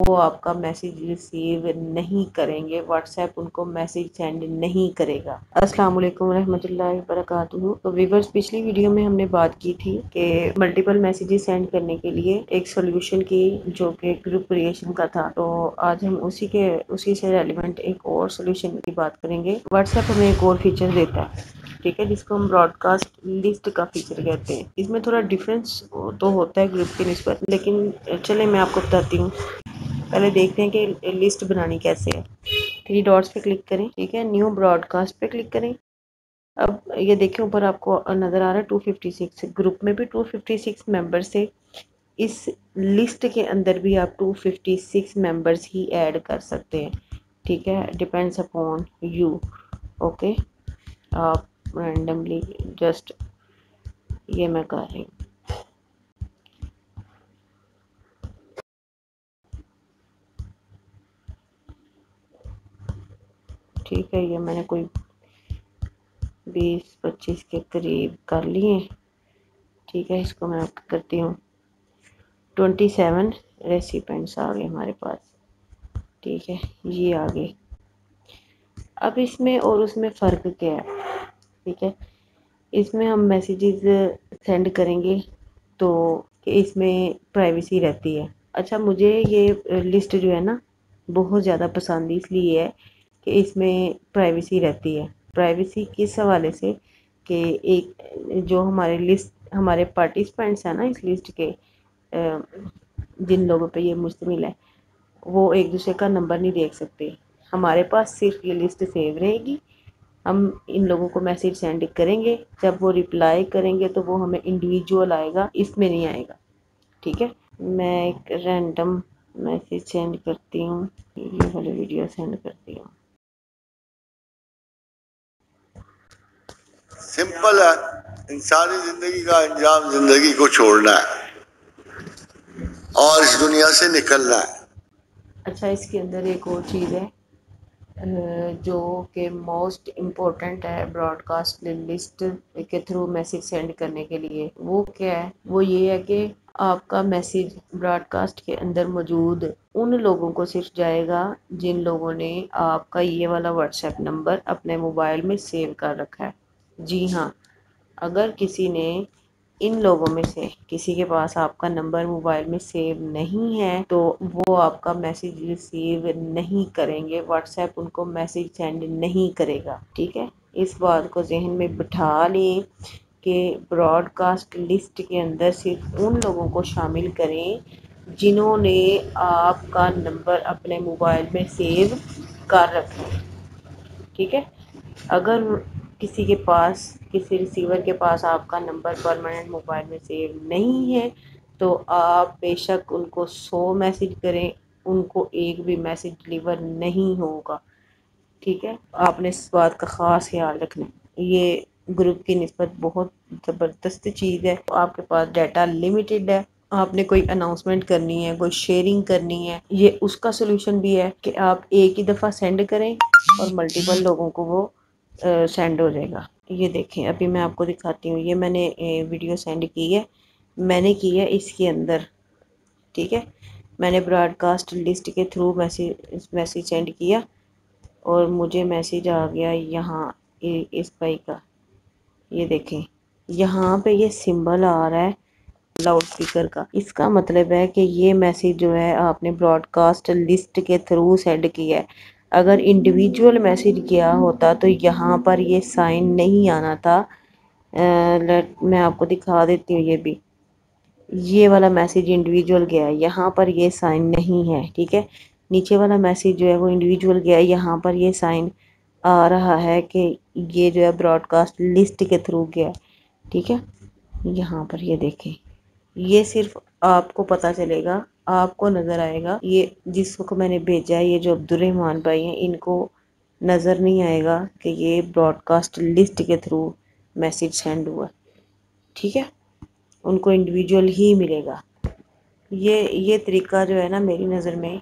وہ آپ کا میسیج ریسیو نہیں کریں گے، واٹس ایپ ان کو میسیج سینڈ نہیں کرے گا۔ السلام علیکم ورحمۃ اللہ وبرکاتہ۔ تو ویورز، پچھلی ویڈیو میں ہم نے بات کی تھی کہ ملٹیپل میسیجز سینڈ کرنے کے لیے ایک سولوشن کی، جو کہ گروپ کریشن کا تھا۔ تو آج ہم اسی سے ریلیونٹ ایک اور سولوشن کی بات کریں گے۔ واٹس ایپ ہمیں ایک اور فیچر دیتا ہے، ٹھیک ہے، جس کو ہم براڈ کاسٹ لسٹ کا فیچر کہتے ہیں۔ اس میں تھوڑا ڈفرینس تو ہوتا ہے گروپ کی نسبت، لیکن چلیں میں آپ کو بتاتی ہوں۔ پہلے دیکھتے ہیں کہ لسٹ بنانی کیسے ہے۔ 3 ڈاٹس پہ کلک کریں، ٹھیک ہے، نیو براڈ کاسٹ پہ کلک کریں۔ اب یہ دیکھیں اوپر آپ کو نظر آ رہا ہے 256 گروپ میں بھی 256 ممبرس تھے، اس لسٹ کے اندر بھی آپ 256 ممبرس ہی ایڈ کر سکتے ہیں، ٹھیک ہے، ڈیپینڈس اپون یو۔ اوکے، آپ رینڈملی جسٹ یہ میں کر رہی ہوں۔ ٹھیک ہے، یہ میں نے کوئی 20-25 کے قریب کر لیے، ٹھیک ہے۔ اس کو میں کرتی ہوں 27 ریسیپینٹس آ گئے ہمارے پاس، ٹھیک ہے، یہ آگے۔ اب اس میں اور اس میں فرق کیا ہے، ٹھیک ہے۔ اس میں ہم میسیجز سینڈ کریں گے تو اس میں پرائیویسی رہتی ہے۔ اچھا، مجھے یہ لسٹ جو ہے نا بہت زیادہ پسند اس لیے ہے کہ اس میں پرائیویسی رہتی ہے۔ پرائیویسی کس حوالے سے کہ ایک جو ہمارے لسٹ، ہمارے پارٹیسپینٹس ہیں نا اس لسٹ کے، جن لوگوں پہ یہ مشتمل ہے، وہ ایک دوسرے کا نمبر نہیں دیکھ سکتے۔ ہمارے پاس صرف یہ لسٹ سیو رہے گی، ہم ان لوگوں کو میسیج سینڈ کریں گے، جب وہ ریپلائی کریں گے تو وہ ہمیں انڈیویجول آئے گا، اس میں نہیں آئے گا، ٹھیک ہے۔ میں ایک رینڈم میسیج سینڈ کرتی ہوں، یہ والی ویڈیو سینڈ کرتی ہوں۔ سمپل ہے، انسانی زندگی کا انجام زندگی کو چھوڑنا ہے اور اس دنیا سے نکلنا ہے۔ اچھا، اس کے اندر ایک اور چیز ہے جو کہ موسٹ امپورٹنٹ ہے براڈ کاسٹ لسٹ کے تھرو میسیج سینڈ کرنے کے لیے۔ وہ کیا ہے؟ وہ یہ ہے کہ آپ کا میسیج براڈ کاسٹ کے اندر موجود ان لوگوں کو صرف جائے گا جن لوگوں نے آپ کا یہ والا واٹس ایپ نمبر اپنے موبائل میں سیو کر رکھا ہے۔ جی ہاں، اگر کسی نے ان لوگوں میں سے کسی کے پاس آپ کا نمبر موبائل میں سیو نہیں ہے تو وہ آپ کا میسیج ریسیو نہیں کریں گے، واٹس ایپ ان کو میسیج سینڈ نہیں کرے گا، ٹھیک ہے۔ اس بات کو ذہن میں بٹھا لیں کہ براڈ کاسٹ لسٹ کے اندر صرف ان لوگوں کو شامل کریں جنہوں نے آپ کا نمبر اپنے موبائل میں سیو کر رکھا ہے، ٹھیک ہے۔ اگر کسی کے پاس، کسی ریسیور کے پاس آپ کا نمبر پرماننٹ موبائل میں سیو نہیں ہے تو آپ بے شک ان کو 100 میسیج کریں، ان کو ایک بھی میسیج ڈلیور نہیں ہوگا، ٹھیک ہے۔ آپ نے اس بات کا خاص خیال رکھنا ہے، یہ گروپ کی نسبت بہت زبردست چیز ہے۔ آپ کے پاس ڈیٹا لمیٹڈ ہے، آپ نے کوئی اناؤنسمنٹ کرنی ہے، کوئی شیئرنگ کرنی ہے، یہ اس کا سولوشن بھی ہے کہ آپ ایک ہی دفعہ سینڈ کریں اور ملٹیپل لوگوں کو وہ سینڈ ہو جائے گا۔ یہ دیکھیں، ابھی میں آپ کو دکھاتی ہوں، یہ میں نے ویڈیو سینڈ کی ہے، میں نے کی ہے اس کے اندر، ٹھیک ہے۔ میں نے براڈ کاسٹ لسٹ کے تھرو میسیج سینڈ کیا اور مجھے میسیج آ گیا یہاں اس بھائی کا، یہ دیکھیں یہاں پہ یہ سمبل آ رہا ہے لاؤڈ اسپیکر کا۔ اس کا مطلب ہے کہ یہ میسیج جو ہے آپ نے براڈ کاسٹ لسٹ کے تھرو سینڈ کیا ہے۔ اگر انڈیویجول میسیج کیا ہوتا تو یہاں پر یہ سائن نہیں آنا تھا۔ میں آپ کو دکھا دیتی ہوں، یہ بھی یہ والا میسیج انڈیویجول گیا ہے، یہاں پر یہ سائن نہیں ہے، ٹھیک ہے۔ نیچے والا میسیج جو ہے وہ انڈیویجول گیا ہے، یہاں پر یہ سائن آ رہا ہے کہ یہ جو ہے براڈ کاسٹ لسٹ کے تھرو گیا ہے، ٹھیک ہے۔ یہاں پر یہ دیکھیں، یہ صرف آپ کو پتہ چلے گا، آپ کو نظر آئے گا، یہ جس کو میں نے بھیجا ہے، یہ جو عبدالرحمان بھائی ہیں، ان کو نظر نہیں آئے گا کہ یہ براڈ کاسٹ لسٹ کے تھرو میسیج سینڈ ہوا، ٹھیک ہے۔ ان کو انڈیویجول ہی ملے گا۔ یہ طریقہ جو ہے نا میری نظر میں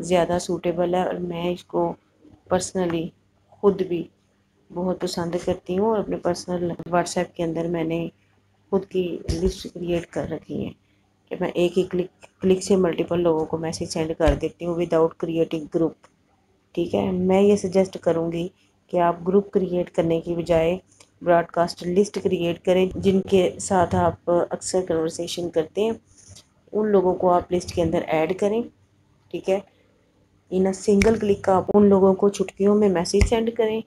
زیادہ سوٹیبل ہے اور میں اس کو پرسنلی خود بھی بہت پسند کرتی ہوں، اور اپنے پرسنل واٹس ایپ کے اندر میں نے خود کی لسٹ کریٹ کر رکھی ہے کہ میں ایک ہی کلک سے ملٹیپل لوگوں کو میسیج سینڈ کر دیتی ہوں وداؤٹ کریٹنگ گروپ. ٹھیک ہے، میں یہ سجیسٹ کروں گی کہ آپ گروپ کریٹ کرنے کی بجائے براڈ کاسٹ لسٹ کریٹ کریں. جن کے ساتھ آپ اکثر کنورسیشن کرتے ہیں ان لوگوں کو آپ لسٹ کے اندر ایڈ کریں. ٹھیک ہے، ان سنگل کلک آپ ان لوگوں کو چٹکیوں میں میسیج سینڈ کریں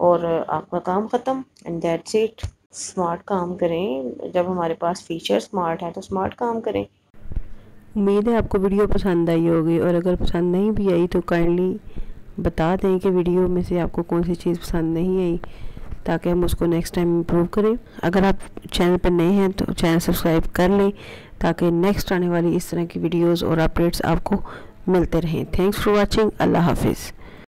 اور آپ کا کام ختم. And that's it. اسمارٹ کام کریں. جب ہمارے پاس فیچر اسمارٹ ہے تو اسمارٹ کام کریں. امید ہے آپ کو ویڈیو پسند آئی ہوگی، اور اگر پسند نہیں بھی آئی تو کائنڈلی بتا دیں کہ ویڈیو میں سے آپ کو کون سی چیز پسند نہیں آئی، تاکہ ہم اس کو نیکسٹ ٹائم امپروو کریں. اگر آپ چینل پر نئے ہیں تو چینل سبسکرائب کر لیں تاکہ نیکسٹ آنے والی اس طرح کی ویڈیوز اور اپڈیٹس آپ کو ملتے رہیں. Thanks for watching. اللہ حافظ.